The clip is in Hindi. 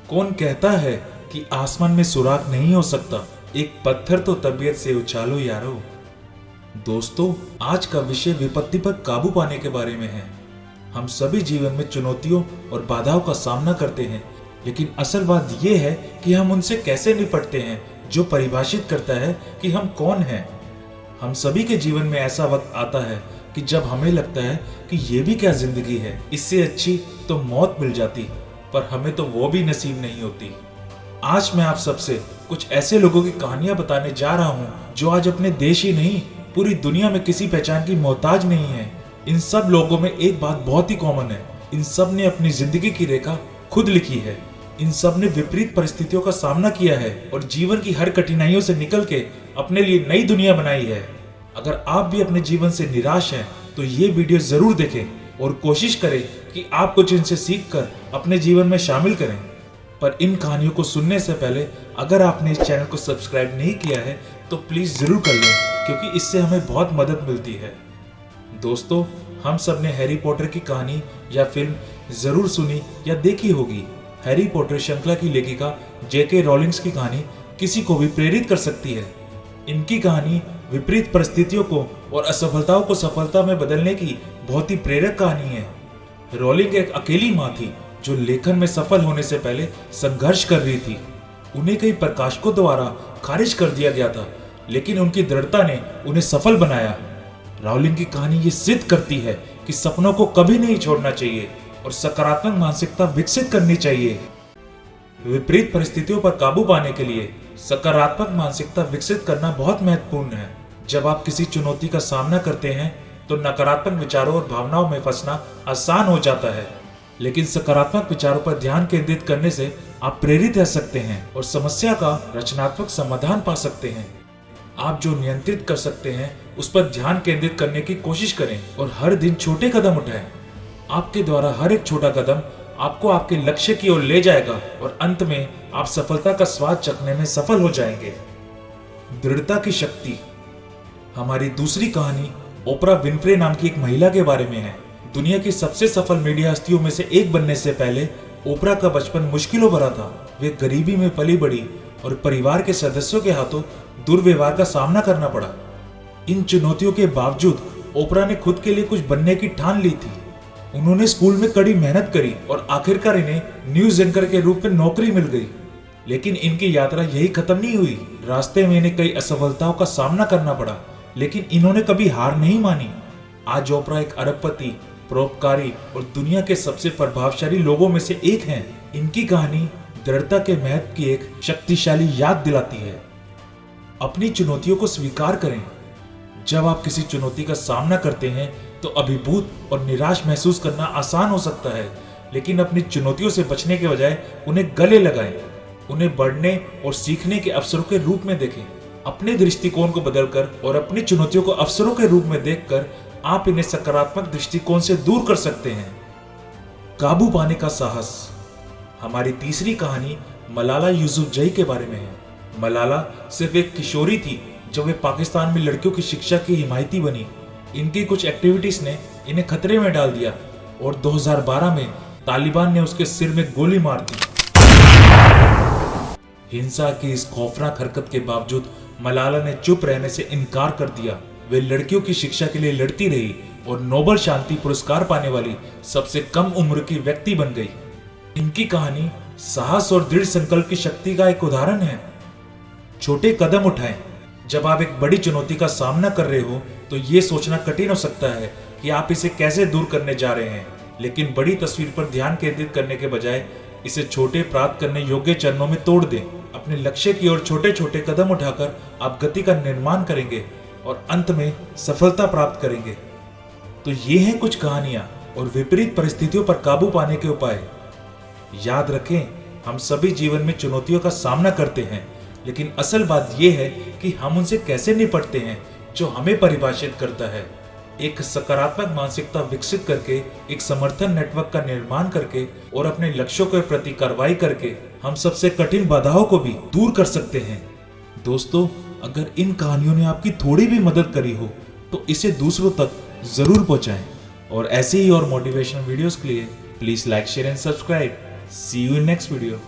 कौन कहता है कि आसमान में सुराग नहीं हो सकता, एक पत्थर तो तबीयत से उछालो यारो। दोस्तों, आज का विषय विपत्ति पर काबू पाने के बारे में है। हम सभी जीवन में चुनौतियों और बाधाओं का सामना करते हैं, लेकिन असल बात यह है कि हम उनसे कैसे निपटते हैं, जो परिभाषित करता है कि हम कौन हैं। हम सभी के जीवन में ऐसा वक्त आता है कि जब हमें लगता है कि ये भी क्या जिंदगी है, इससे अच्छी तो मौत मिल जाती, पर हमें तो वो भी नसीब नहीं होती। आज मैं आप सबसे कुछ ऐसे लोगों की कहानियां बताने जा रहा हूं जो आज अपने देश ही नहीं, पूरी दुनिया में किसी पहचान की मोहताज नहीं है। इन सब लोगों में एक बात बहुत ही कॉमन है, इन सब ने अपनी जिंदगी की रेखा खुद लिखी है। इन सब ने विपरीत परिस्थितियों का सामना किया है और जीवन की हर कठिनाइयों से निकल के अपने लिए नई दुनिया बनाई है। अगर आप भी अपने जीवन से निराश हैं तो ये वीडियो जरूर देखें और कोशिश करें कि आप कुछ इनसे सीखकर अपने जीवन में शामिल करें। पर इन कहानियों को सुनने से पहले अगर आपने इस चैनल को सब्सक्राइब नहीं किया है तो प्लीज जरूर कर लें, क्योंकि इससे हमें बहुत मदद मिलती है। दोस्तों, हम सब ने हैरी पॉटर की कहानी या फिल्म जरूर सुनी या देखी होगी। हैरी पॉटर श्रृंखला की लेखिका जेके रॉलिंग्स की कहानी किसी को भी प्रेरित कर सकती है। इनकी कहानी विपरीत परिस्थितियों को और असफलताओं को सफलता में बदलने की बहुत ही प्रेरक कहानी है। रॉलिंग एक अकेली माँ थी जो लेखन में सफल होने से पहले संघर्ष कर रही थी। उन्हें कई प्रकाशकों द्वारा खारिज कर दिया गया था, लेकिन उनकी दृढ़ता ने उन्हें सफल बनाया। रॉलिंग की कहानी ये सिद्ध करती है कि सपनों को कभी नहीं छोड़ना चाहिए और सकारात्मक मानसिकता विकसित करनी चाहिए। विपरीत परिस्थितियों पर काबू पाने के लिए सकारात्मक मानसिकता विकसित करना बहुत महत्वपूर्ण है। जब आप किसी चुनौती का सामना करते हैं तो नकारात्मक विचारों और भावनाओं में फंसना आसान हो जाता है, लेकिन सकारात्मक विचारों पर ध्यान केंद्रित करने से आप प्रेरित रह सकते हैं और समस्या का रचनात्मक समाधान पा सकते हैं। आप जो नियंत्रित कर सकते हैं उस पर ध्यान केंद्रित करने की कोशिश करें और हर दिन छोटे कदम उठाएं। आपके द्वारा हर एक छोटा कदम आपको आपके लक्ष्य की ओर ले जाएगा और अंत में आप सफलता का स्वाद चखने में सफल हो जाएंगे। दृढ़ता की शक्ति। हमारी दूसरी कहानी ओपरा विनफ्रे नाम की एक महिला के बारे में है। दुनिया की सबसे सफल मीडिया हस्तियों में से एक बनने से पहले ओपरा का बचपन मुश्किलों भरा था। वे गरीबी में पली बड़ी और परिवार के सदस्यों के हाथों दुर्व्यवहार का सामना करना पड़ा। इन चुनौतियों के बावजूद ओपरा ने खुद के लिए कुछ बनने की ठान ली थी। उन्होंने स्कूल में कड़ी मेहनत करी और आखिरकार इन्हें न्यूज एंकर के रूप में नौकरी मिल गई। लेकिन इनकी यात्रा यही खत्म नहीं हुई। रास्ते में इन्हें कई असफलताओं का सामना करना पड़ा, लेकिन इन्होंने कभी हार नहीं मानी। आज ओपरा एक अरबपति, परोपकारी और दुनिया के सबसे प्रभावशाली लोगों में से एक हैं। इनकी कहानी दृढ़ता के महत्व की एक शक्तिशाली याद दिलाती है। अपनी चुनौतियों को स्वीकार करें। जब आप किसी चुनौती का सामना करते हैं तो अभिभूत और निराश महसूस करना आसान हो सकता है, लेकिन अपनी चुनौतियों से बचने के बजाय उन्हें गले लगाएं। उन्हें बढ़ने और सीखने के अवसरों के रूप में देखें। अपने दृष्टिकोण को बदलकर और अपनी चुनौतियों को अवसरों के रूप में देखकर आप इन्हें सकारात्मक दृष्टिकोण से दूर कर सकते हैं। काबू पाने का साहस। हमारी तीसरी कहानी मलाला यूसुफजई के बारे में है। मलाला सिर्फ एक किशोरी थी जब वे पाकिस्तान में लड़कियों की शिक्षा की हिमायती बनी। इनकी कुछ एक्टिविटीज ने इन्हें खतरे में डाल दिया और 2012 में तालिबान ने उसके सिर में गोली मार दी। हिंसा की इस खौफनाक हरकत के बावजूद मलाला ने चुप रहने से इनकार कर दिया। वे लड़कियों की शिक्षा के लिए लड़ती रही और नोबेल शांति पुरस्कार पाने वाली सबसे कम उम्र की व्यक्ति बन गई। इनकी कहानी साहस और दृढ़ संकल्प की शक्ति का एक उदाहरण है। छोटे कदम उठाएं। जब आप एक बड़ी चुनौती का सामना कर रहे हो तो ये सोचना कठिन हो सकता है कि आप इसे कैसे दूर करने जा रहे हैं, लेकिन बड़ी तस्वीर पर ध्यान केंद्रित करने के बजाय इसे छोटे प्राप्त करने योग्य चरणों में तोड़ दें। अपने लक्ष्य की ओर छोटे छोटे कदम उठाकर आप गति का निर्माण करेंगे और अंत में सफलता प्राप्त करेंगे। तो ये हैं कुछ कहानियां और विपरीत परिस्थितियों पर काबू पाने के उपाय। याद रखें, हम सभी जीवन में चुनौतियों का सामना करते हैं, लेकिन असल बात यह है कि हम उनसे कैसे निपटते हैं, जो हमें परिभाषित करता है। एक सकारात्मक मानसिकता विकसित करके, एक समर्थन नेटवर्क का निर्माण करके और अपने लक्ष्यों के प्रति कार्रवाई करके हम सबसे कठिन बाधाओं को भी दूर कर सकते हैं। दोस्तों, अगर इन कहानियों ने आपकी थोड़ी भी मदद करी हो तो इसे दूसरों तक जरूर पहुंचाएं। और ऐसे ही और मोटिवेशनल वीडियोस के लिए please like, share and subscribe. See you in next video.